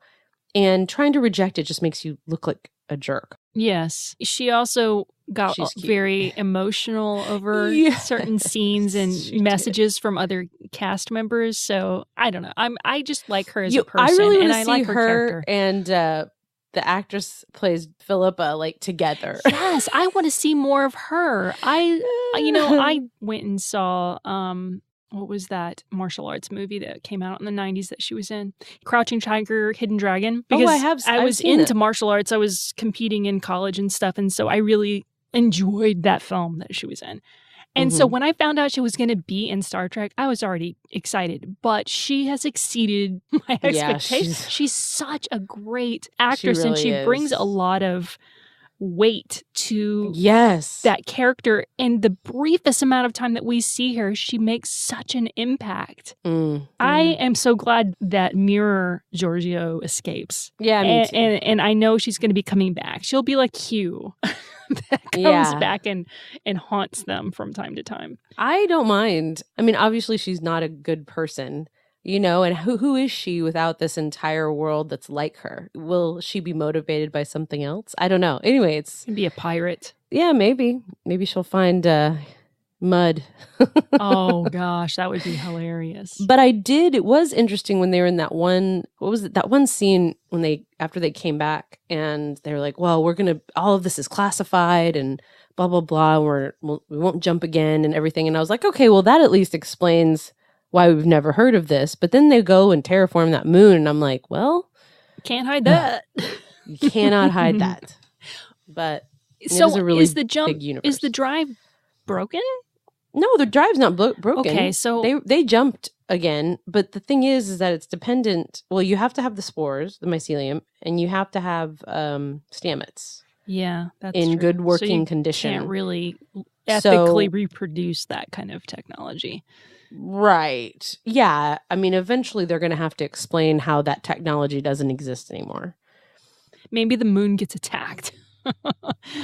And trying to reject it just makes you look like a jerk. Yes. She also got very emotional over certain scenes and messages from other cast members. So I don't know. I just like her as a person. I really and I like her character. And the actress plays Philippa like together. Yes, I want to see more of her. I went and saw what was that martial arts movie that came out in the 90s that she was in? Crouching Tiger, Hidden Dragon. Because I was into martial arts. I was competing in college and stuff. And so I really enjoyed that film that she was in. And so when I found out she was going to be in Star Trek, I was already excited. But she has exceeded my expectations. She's such a great actress, and she brings a lot of weight to that character. In the briefest amount of time that we see her, she makes such an impact. I am so glad that Mirror Giorgio escapes. Yeah, me too. And I know she's going to be coming back. She'll be like Q that comes back and haunts them from time to time. I don't mind. I mean, obviously she's not a good person, you know, and who is she without this entire world that's like her? Will she be motivated by something else? I don't know. Anyway, it's... Be a pirate. Yeah, maybe. Maybe she'll find mud. Oh, gosh, that would be hilarious. But it was interesting when they were in that one, what was it? That one scene when after they came back and they were like, well, all of this is classified and blah, blah, blah. We won't jump again and everything. And I was like, okay, well, that at least explains why we've never heard of this. But then they go and terraform that moon, and I'm like, well, can't hide that. You cannot hide that. But so it is a really is the jump big universe. Is the drive broken? No, the drive's not broken. Okay, so they jumped again, but the thing is that it's dependent. Well, you have to have the spores, the mycelium, and you have to have stamets. Yeah, that's in true. good working so you condition. Can't really ethically reproduce that kind of technology. Right. Yeah. I mean, eventually they're going to have to explain how that technology doesn't exist anymore. Maybe the moon gets attacked.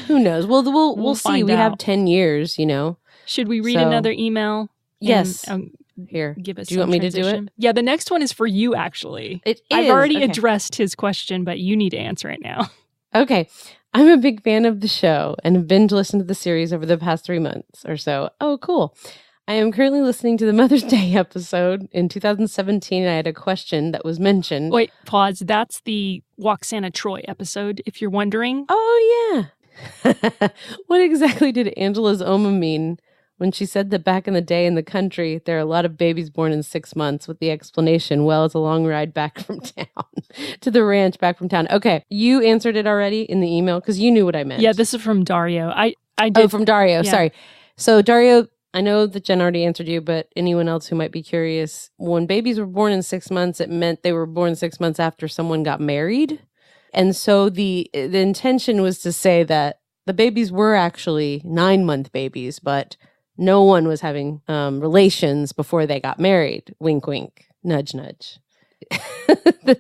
Who knows? Well, we'll see. We have 10 years, you know. Should we read another email? Yes. Here. Give us. Do you want me to do it? Yeah, the next one is for you, actually. I've already addressed his question, but you need to answer it now. Okay. I'm a big fan of the show and have binge listened to the series over the past 3 months or so. Oh, cool. I am currently listening to the Mother's Day episode. In 2017, I had a question that was mentioned. Wait, pause. That's the Waxana Troy episode, if you're wondering. Oh, yeah. What exactly did Angela's Oma mean when she said that back in the day in the country, there are a lot of babies born in 6 months with the explanation, well, it's a long ride back from town to the ranch back from town. Okay. You answered it already in the email because you knew what I meant. Yeah, this is from Dario. I did. Oh, from Dario. Yeah. Sorry. So Dario, I know that Jen already answered you, but anyone else who might be curious, when babies were born in 6 months, it meant they were born 6 months after someone got married. And so the intention was to say that the babies were actually 9-month babies, but no one was having relations before they got married. Wink, wink, nudge, nudge.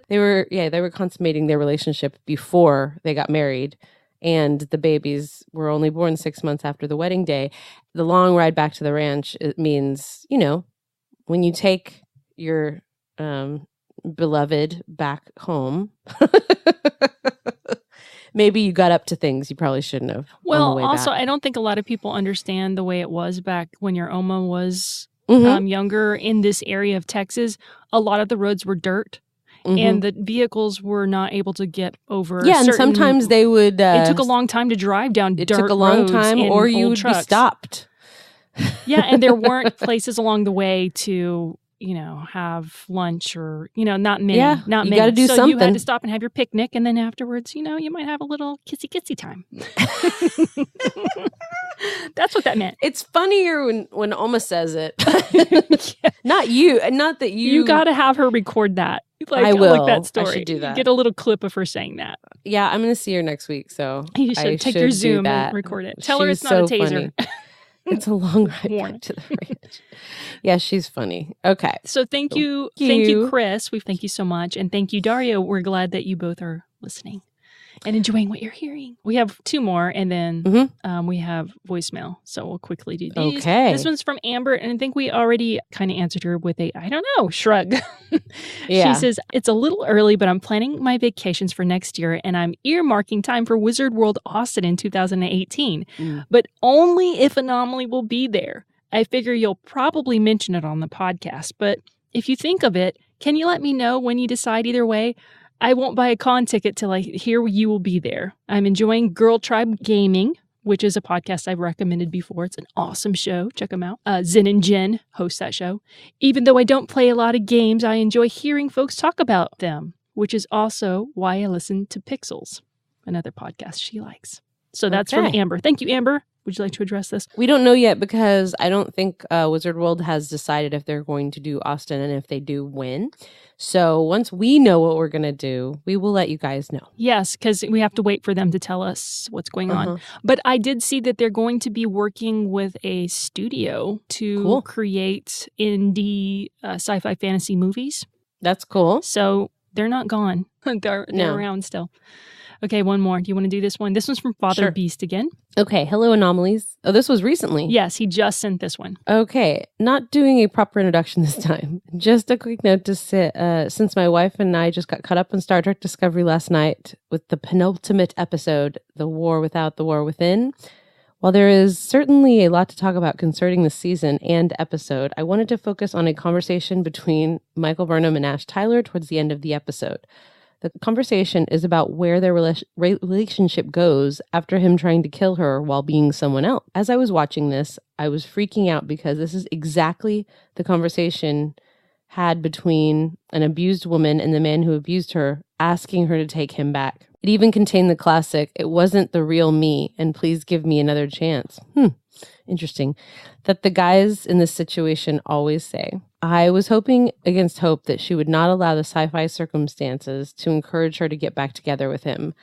They were consummating their relationship before they got married. And the babies were only born 6 months after the wedding day. The long ride back to the ranch, it means, you know, when you take your beloved back home, maybe you got up to things you probably shouldn't have. Well, also, I don't think a lot of people understand the way it was back when your Oma was younger in this area of Texas. A lot of the roads were dirt. And the vehicles were not able to get over. Yeah, and sometimes they would. It took a long time to drive down dirt roads. It took a long time, or you would be stopped. Yeah, and there weren't places along the way to, you know, have lunch or, you know, not many. Yeah, not you many. Got to do so something. You had to stop and have your picnic, and then afterwards, you know, you might have a little kissy time. That's what that meant. It's funnier when Oma says it. Yeah. Not that you. You got to have her record that. Like, I will. Like that story. I should do that. Get a little clip of her saying that. Yeah, I'm going to see her next week, so you should take your Zoom and record it. Tell her it's not a taser. It's a long ride back to the ranch. Yeah, she's funny. Okay. So thank you, Chris. We thank you so much, and thank you, Dario. We're glad that you both are listening and enjoying what you're hearing. We have 2 more, and then we have voicemail. So we'll quickly do these. Okay. This one's from Amber, and I think we already kind of answered her with a, I don't know, shrug. Yeah. She says, it's a little early, but I'm planning my vacations for next year, and I'm earmarking time for Wizard World Austin in 2018. But only if Anomaly will be there. I figure you'll probably mention it on the podcast, but if you think of it, can you let me know when you decide either way? I won't buy a con ticket till I hear you will be there. I'm enjoying Girl Tribe Gaming, which is a podcast I've recommended before. It's an awesome show. Check them out. Zen and Jen host that show. Even though I don't play a lot of games, I enjoy hearing folks talk about them, which is also why I listen to Pixels, another podcast she likes. So that's from Amber. Thank you, Amber. Would you like to address this? We don't know yet because I don't think Wizard World has decided if they're going to do Austin and if they do, when. So once we know what we're going to do, we will let you guys know. Yes, because we have to wait for them to tell us what's going on. But I did see that they're going to be working with a studio to create indie sci-fi fantasy movies. That's cool. So they're not gone. They're around still. Okay, one more. Do you want to do this one? This one's from Father Beast again. Okay, hello Anomalies. Oh, this was recently. Yes, he just sent this one. Okay, not doing a proper introduction this time. Just a quick note to say, since my wife and I just got caught up in Star Trek Discovery last night with the penultimate episode, The War Without, The War Within. While there is certainly a lot to talk about concerning the season and episode, I wanted to focus on a conversation between Michael Burnham and Ash Tyler towards the end of the episode. The conversation is about where their relationship goes after him trying to kill her while being someone else. As I was watching this, I was freaking out because this is exactly the conversation had between an abused woman and the man who abused her, asking her to take him back. It even contained the classic, "It wasn't the real me, and please give me another chance." Interesting. That the guys in this situation always say. I was hoping against hope that she would not allow the sci-fi circumstances to encourage her to get back together with him.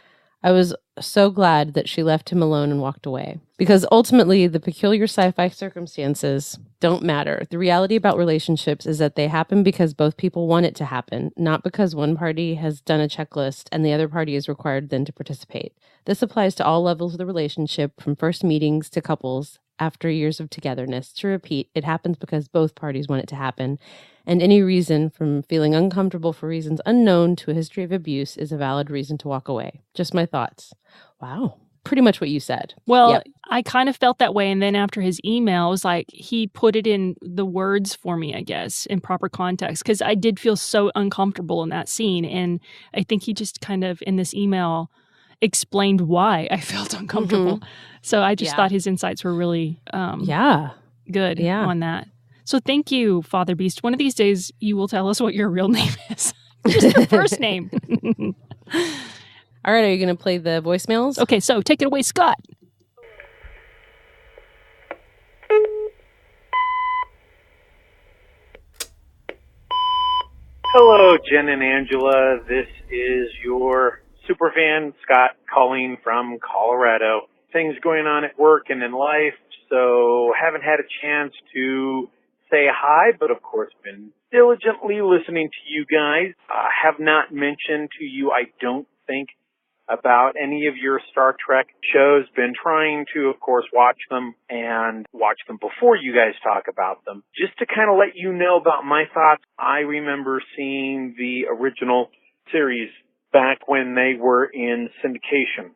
I was so glad that she left him alone and walked away. Because ultimately, the peculiar sci-fi circumstances don't matter. The reality about relationships is that they happen because both people want it to happen, not because one party has done a checklist and the other party is required then to participate. This applies to all levels of the relationship, from first meetings to couples, after years of togetherness. To repeat, it happens because both parties want it to happen, and any reason from feeling uncomfortable for reasons unknown to a history of abuse is a valid reason to walk away. Just my thoughts. Wow. Pretty much what you said. Well, I kind of felt that way, and then after his email, it was like he put it in the words for me, I guess, in proper context, because I did feel so uncomfortable in that scene, and I think he just kind of, in this email, explained why I felt uncomfortable. So I just thought his insights were really good on that. So thank you, Father Beast. One of these days, you will tell us what your real name is. Just the first name. All right, are you going to play the voicemails? Okay, so take it away, Scott. Hello, Jen and Angela. This is your superfan, Scott, calling from Colorado. Things going on at work and in life, so haven't had a chance to say hi, but of course been diligently listening to you guys. Have not mentioned to you, I don't think, about any of your Star Trek shows. Been trying to, of course, watch them and watch them before you guys talk about them. Just to kind of let you know about my thoughts, I remember seeing the original series back when they were in syndication.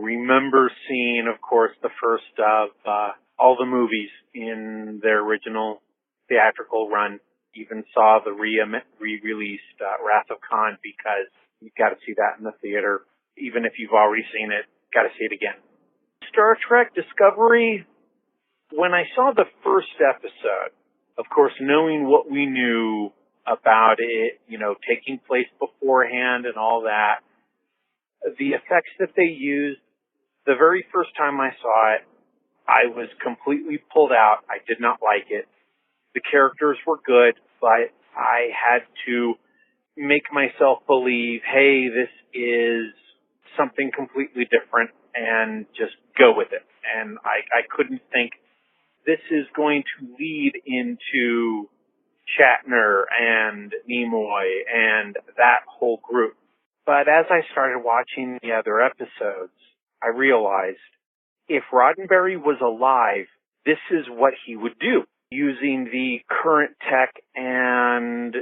Remember seeing, of course, the first of all the movies in their original theatrical run. Even saw the re-released Wrath of Khan, because you've got to see that in the theater. Even if you've already seen it, got to see it again. Star Trek Discovery, when I saw the first episode, of course, knowing what we knew about it, taking place beforehand and all that, the effects that they used, the very first time I saw it, I was completely pulled out. I did not like it. The characters were good, but I had to make myself believe, hey, this is something completely different, and just go with it. And I couldn't think this is going to lead into Shatner and Nimoy and that whole group. But as I started watching the other episodes, I realized if Roddenberry was alive, this is what he would do, using the current tech and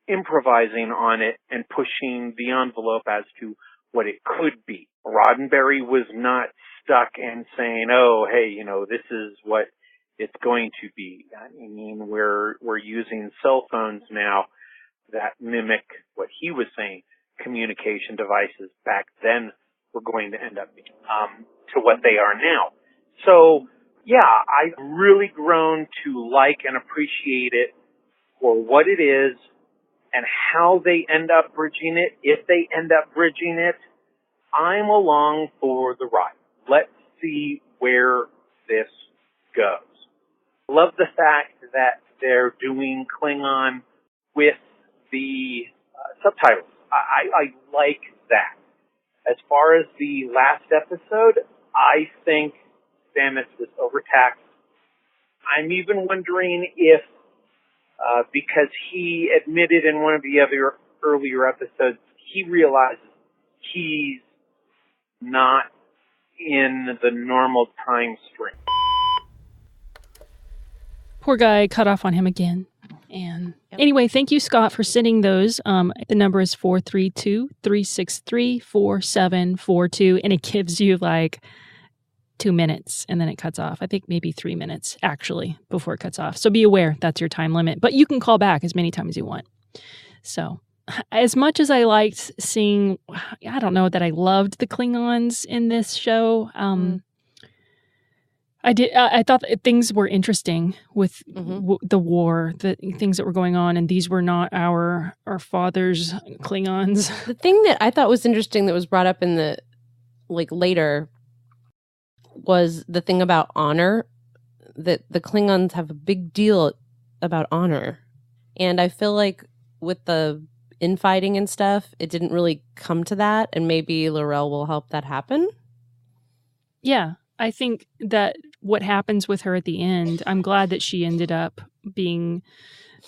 improvising on it and pushing the envelope as to what it could be. Roddenberry was not stuck and saying, oh, hey, this is what it's going to be. I mean, we're using cell phones now that mimic what he was saying. Communication devices back then were going to end up being to what they are now. So, yeah, I've really grown to like and appreciate it for what it is and how they end up bridging it. If they end up bridging it, I'm along for the ride. Let's see where this goes. Love the fact that they're doing Klingon with the subtitles. I like that. As far as the last episode, I think Stamets was overtaxed. I'm even wondering if, because he admitted in one of the other earlier episodes, he realizes he's not in the normal time stream. Poor guy, cut off on him again. And anyway, thank you, Scott, for sending those. The number is 432-363-4742, and it gives you like 2 minutes, and then it cuts off. I think maybe 3 minutes, actually, before it cuts off. So be aware, that's your time limit. But you can call back as many times as you want. So as much as I liked seeing, I don't know that I loved the Klingons in this show. I thought that things were interesting with the war, the things that were going on, and these were not our father's Klingons. The thing that I thought was interesting that was brought up in the later was the thing about honor, that the Klingons have a big deal about honor. And I feel like with the infighting and stuff, it didn't really come to that, and maybe L'Rell will help that happen. Yeah, I think that what happens with her at the end, I'm glad that she ended up being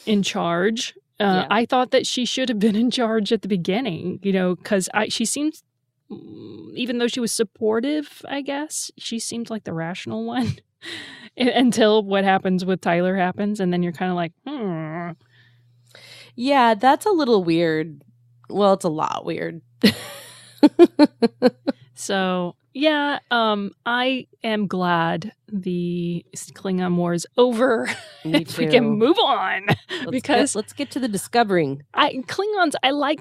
in charge. I thought that she should have been in charge at the beginning, because she seems, even though she was supportive, I guess, she seemed like the rational one until what happens with Tyler happens. And then you're kind of like, Yeah, that's a little weird. Well, it's a lot weird. So, yeah, I am glad the Klingon War is over. Me too. We can move on. Let's get to the discovering. I like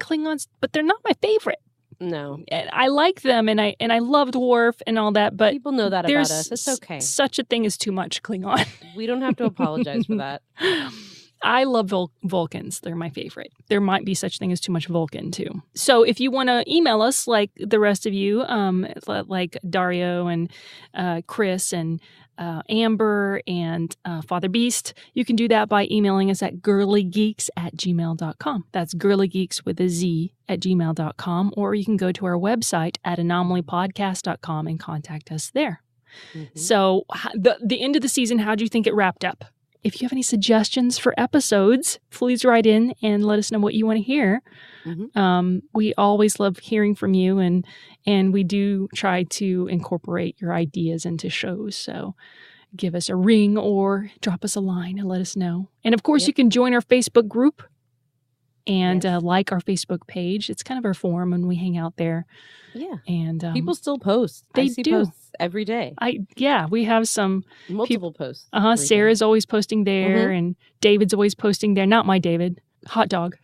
Klingons, but they're not my favorite. No. I like them, and I loved Worf and all that, but people know that about us. It's okay. Such a thing as too much Klingon. We don't have to apologize for that. I love Vulcans. They're my favorite. There might be such thing as too much Vulcan, too. So if you want to email us like the rest of you, like Dario and Chris and Amber and Father Beast, you can do that by emailing us at girlygeekz@gmail.com. That's girlygeekz with a Z @gmail.com. Or you can go to our website at anomalypodcast.com and contact us there. Mm-hmm. So the end of the season, how do you think it wrapped up? If you have any suggestions for episodes, please write in and let us know what you want to hear. Mm-hmm. We always love hearing from you, and we do try to incorporate your ideas into shows. So give us a ring or drop us a line and let us know. And of course, you can join our Facebook group and like our Facebook page. It's kind of our forum, and we hang out there. Yeah. And people still post. They do. Posts every day. We have some multiple posts. Sarah's always posting there, and David's always posting there. Not my David. Hot dog.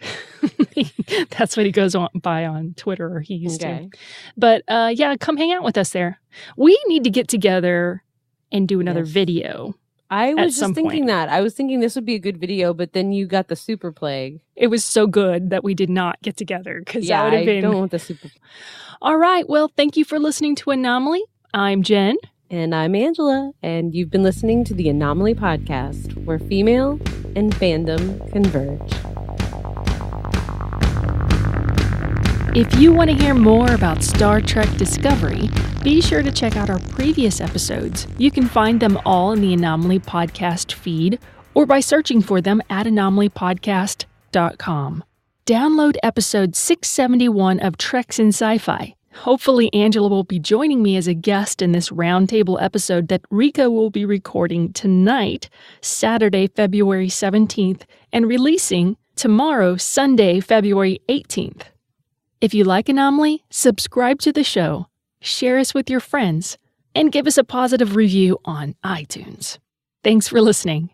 That's what he goes by on Twitter, or he used to. But come hang out with us there. We need to get together and do another video. I was just thinking that. I was thinking this would be a good video, but then you got the super plague. It was so good that we did not get together, because that would have been. I don't want the super. All right. Well, thank you for listening to Anomaly. I'm Jen. And I'm Angela. And you've been listening to the Anomaly Podcast, where female and fandom converge. If you want to hear more about Star Trek Discovery, be sure to check out our previous episodes. You can find them all in the Anomaly Podcast feed, or by searching for them at anomalypodcast.com. Download episode 671 of Treks in Sci-Fi. Hopefully Angela will be joining me as a guest in this roundtable episode that Rika will be recording tonight, Saturday, February 17th, and releasing tomorrow, Sunday, February 18th. If you like Anomaly, subscribe to the show, share us with your friends, and give us a positive review on iTunes. Thanks for listening.